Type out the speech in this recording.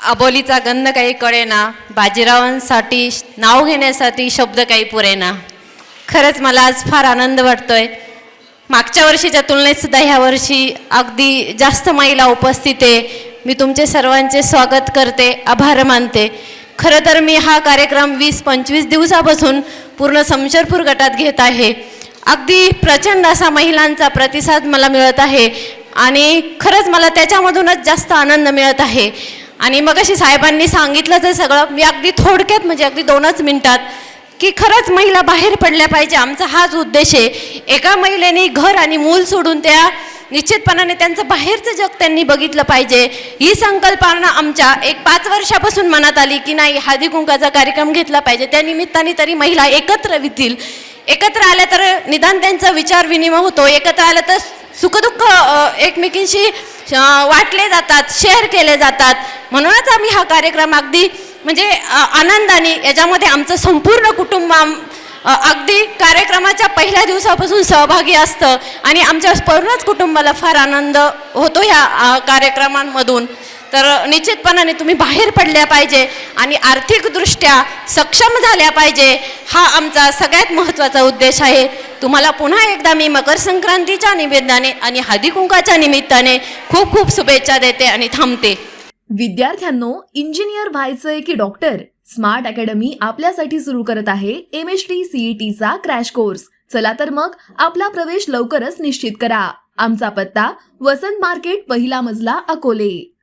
अबोलीचा गंध काही कळेना, बाजीरावांसाठी नाव घेण्यासाठी शब्द काही पुरेना. खरंच मला आज फार आनंद वाटतोय. मागच्या वर्षीच्या तुलनेत सुद्धा ह्या वर्षी अगदी जास्त महिला उपस्थित आहे. मी तुमचे सर्वांचे स्वागत करते, आभार मानते. खरं तर मी हा कार्यक्रम 20-25 दिवसापासून पूर्ण समशेरपूर गटात घेत आहे. अगदी प्रचंड असा महिलांचा प्रतिसाद मला मिळत आहे आणि खरंच मला त्याच्यामधूनच जास्त आनंद मिळत आहे. आणि मगाशी साहेबांनी सांगितलं ते सगळं मी अगदी थोडक्यात म्हणजे अगदी 2च मिनिटात की खरंच महिला बाहेर पडल्या पाहिजे, आमचा हाच उद्देश आहे. एका महिलेने घर आणि मूल सोडून त्या निश्चितपणाने त्यांचं बाहेरचं जग त्यांनी बघितलं पाहिजे. ही संकल्पना आमच्या 5 वर्षापासून मनात आली की नाही हळदी कुंकाचा कार्यक्रम घेतला पाहिजे. त्या निमित्ताने तरी महिला एकत्र येतील. एकत्र आल्या तर निदान त्यांचा विचार विनिमय होतो. एकत्र आल्या तर सुखदुःख एकमेकींशी वाटले जातात, शेअर केले जातात. म्हणूनच आम्ही हा कार्यक्रम अगदी म्हणजे आनंदाने याच्यामध्ये आमचं संपूर्ण कुटुंब अगदी कार्यक्रमाच्या पहिल्या दिवसापासून सहभागी असतं आणि आमच्या पूर्णच कुटुंबाला फार आनंद होतो ह्या कार्यक्रमांमधून. तर निश्चितपणाने तुम्ही बाहेर पडल्या पाहिजे आणि आर्थिकदृष्ट्या सक्षम झाल्या पाहिजे, हा आमचा सगळ्यात महत्त्वाचा उद्देश आहे. तुम्हाला पुन्हा एकदा मी मकर संक्रांतीच्या निमित्ताने आणि हळदी कुंकाच्या निमित्ताने खूप खूप शुभेच्छा देते आणि थांबते. विद्यार्थ्यांनो, इंजिनियर व्हायचंय की डॉक्टर? स्मार्ट अकॅडमी आपल्यासाठी सुरू करत आहे MHT CET चा क्रॅश कोर्स. चला तर मग आपला प्रवेश लवकरच निश्चित करा. आमचा पत्ता वसंत मार्केट, पहिला मजला, अकोले.